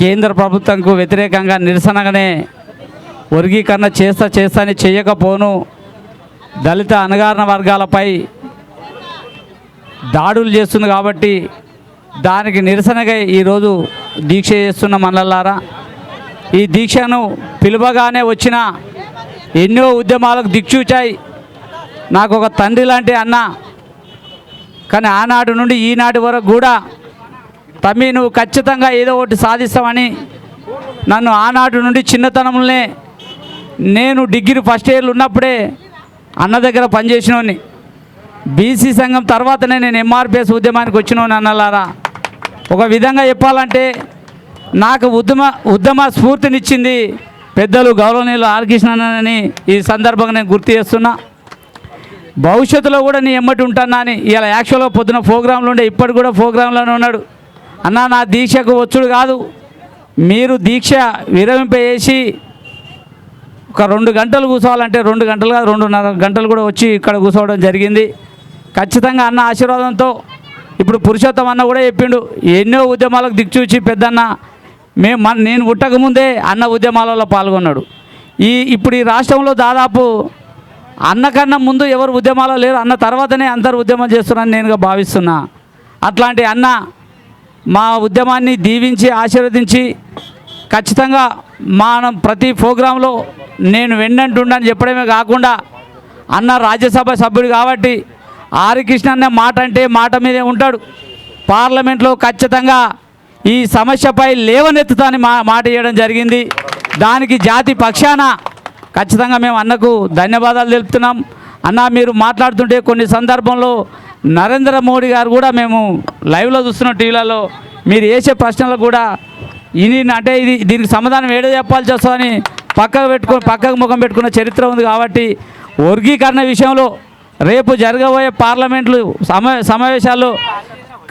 కేంద్ర ప్రభుత్వంకు వ్యతిరేకంగా నిరసనగానే వర్గీకరణ చేస్తాని చేయకపోను దళిత అణగారిన వర్గాలపై దాడులు చేస్తుంది కాబట్టి దానికి నిరసనగా ఈరోజు దీక్ష చేస్తున్న మనలారా, ఈ దీక్షను పిలువగానే వచ్చిన ఎన్నో ఉద్యమాలకు దిక్చూచాయి. నాకు ఒక తండ్రి లాంటి అన్న, కానీ ఆనాటి నుండి ఈనాటి వరకు కూడా తమ్మి నువ్వు ఖచ్చితంగా ఏదో ఒకటి సాధిస్తామని నన్ను ఆనాటి నుండి చిన్నతనంలోనే నేను డిగ్రీ ఫస్ట్ ఇయర్లో ఉన్నప్పుడే అన్న దగ్గర పనిచేసినోని. బీసీ సంఘం తర్వాతనే నేను ఎంఆర్పిఎస్ ఉద్యమానికి వచ్చినోని అన్నలారా. ఒక విధంగా చెప్పాలంటే నాకు ఉద్యమ స్ఫూర్తినిచ్చింది పెద్దలు గౌరవనీయులు ఆర్ కృష్ణన్నని ఈ సందర్భంగా నేను గుర్తు చేస్తున్నా. భవిష్యత్తులో కూడా నీ ఎమ్మటి ఉంటానా అని ఇలా యాక్చువల్గా పొద్దున ప్రోగ్రాంలో ఉండే, ఇప్పటికి కూడా ప్రోగ్రాంలోనే ఉన్నాడు. అన్న నా దీక్షకు వచ్చుడు కాదు, మీరు దీక్ష విరమింపేసి ఒక 2 గంటలు కూర్చోవాలంటే 2 గంటలు కాదు 2.5 గంటలు కూడా వచ్చి ఇక్కడ కూర్చోవడం జరిగింది. ఖచ్చితంగా అన్న ఆశీర్వాదంతో ఇప్పుడు పురుషోత్తం అన్న కూడా చెప్పిండు, ఎన్నో ఉద్యమాలకు దిక్చూచి పెద్దన్న నేను పుట్టకముందే అన్న ఉద్యమాలలో పాల్గొన్నాడు. ఇప్పుడు ఈ రాష్ట్రంలో దాదాపు అన్నకన్నా ముందు ఎవరు ఉద్యమాలు లేరు, అన్న తర్వాతనే అందరు ఉద్యమం చేస్తున్నారని నేనుగా భావిస్తున్నా. అట్లాంటి అన్న మా ఉద్యమాన్ని దీవించి ఆశీర్వదించి ఖచ్చితంగా మనం ప్రతి ప్రోగ్రాంలో నేను వెన్నంటుండని చెప్పడమే కాకుండా అన్న రాజ్యసభ సభ్యుడు కాబట్టి ఆర్ కృష్ణన్న మాట అంటే మాట మీదే ఉంటాడు. పార్లమెంట్లో ఖచ్చితంగా ఈ సమస్యపై లేవనెత్తుతాని మాట ఇవ్వడం జరిగింది. దానికి జాతి పక్షాన ఖచ్చితంగా మేము అన్నకు ధన్యవాదాలు తెలుపుతున్నాం. అన్న మీరు మాట్లాడుతుంటే కొన్ని సందర్భంలో నరేంద్ర మోడీ గారు కూడా మేము లైవ్లో చూస్తున్నాం, టీవీలలో మీరు వేసే ప్రశ్నలకు కూడా అంటే దీనికి సమాధానం ఏదో చెప్పాల్సి వస్తుందని పక్కకు ముఖం పెట్టుకున్న చరిత్ర ఉంది. కాబట్టి వర్గీకరణ విషయంలో రేపు జరగబోయే పార్లమెంట్లు సమావేశాల్లో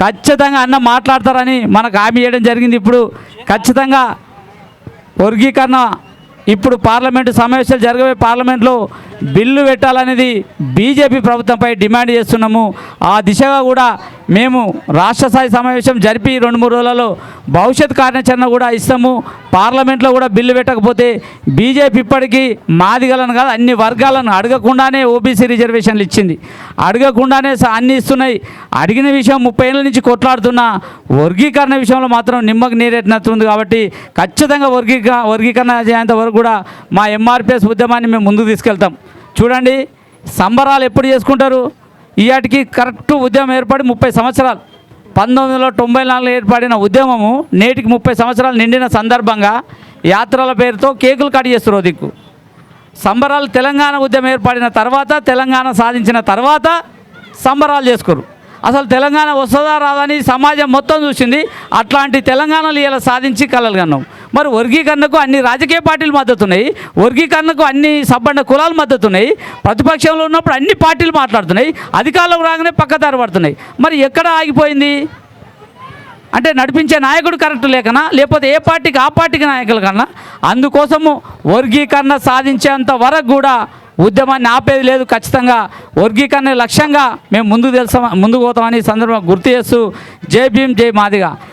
ఖచ్చితంగా అన్న మాట్లాడతారని మనకు హామీ ఇవ్వడం జరిగింది. ఇప్పుడు ఖచ్చితంగా వర్గీకరణ ఇప్పుడు పార్లమెంటు సమావేశాలు జరగబోయే పార్లమెంట్లో బిల్లు పెట్టాలనేది బీజేపీ ప్రభుత్వంపై డిమాండ్ చేస్తున్నాము. ఆ దిశగా కూడా మేము రాష్ట్ర స్థాయి సమావేశం జరిపి 2-3 రోజులలో భవిష్యత్ కార్యాచరణ కూడా ఇస్తాము. పార్లమెంట్లో కూడా బిల్లు పెట్టకపోతే బీజేపీ ఇప్పటికీ మాదిగలను కాదు అన్ని వర్గాలను అడగకుండానే ఓబీసీ రిజర్వేషన్లు ఇచ్చింది, అడగకుండానే అన్ని ఇస్తున్నాయి. అడిగిన విషయం 30 ఏళ్ళ నుంచి కొట్లాడుతున్న వర్గీకరణ విషయంలో మాత్రం నిమ్మకు నీరెట్టినట్టుంది. కాబట్టి ఖచ్చితంగా వర్గీకరణ అయ్యేంత వరకు కూడా మా ఎంఆర్పిఎస్ ఉద్యమాన్ని మేము ముందుకు తీసుకెళ్తాం. చూడండి, సంబరాలు ఎప్పుడు చేసుకుంటారు? ఈయాటికి కరెక్ట్ ఉద్యమం ఏర్పడి 30 సంవత్సరాలు. 1994 ఏర్పడిన ఉద్యమము నేటికి 30 సంవత్సరాలు నిండిన సందర్భంగా యాత్రల పేరుతో కేకులు కట్ చేస్తారు. దిక్కు సంబరాలు తెలంగాణ ఉద్యమం ఏర్పడిన తర్వాత, తెలంగాణ సాధించిన తర్వాత సంబరాలు చేసుకోరు. అసలు తెలంగాణ వస్తుందా రాదని సమాజం మొత్తం చూసింది. అట్లాంటి తెలంగాణలు ఇలా సాధించి కలలు కన్నాం. మరి వర్గీకరణకు అన్ని రాజకీయ పార్టీలు మద్దతున్నాయి, వర్గీకరణకు అన్ని సబ్బండ కులాలు మద్దతున్నాయి, ప్రతిపక్షంలో ఉన్నప్పుడు అన్ని పార్టీలు మాట్లాడుతున్నాయి, అధికారంలోకి రాగానే పక్కదారి పడుతున్నాయి. మరి ఎక్కడ ఆగిపోయింది అంటే నడిపించే నాయకుడు కరెక్ట్ లేకనా, లేకపోతే ఏ పార్టీకి ఆ పార్టీకి నాయకుల కన్నా? అందుకోసము వర్గీకరణ సాధించేంత వరకు కూడా ఉద్యమాన్ని ఆపేది లేదు. ఖచ్చితంగా వర్గీకరణ లక్ష్యంగా మేము ముందుకు పోతామని సందర్భంగా గుర్తు చేస్తూ జై భీమ్ జై మాదిగ.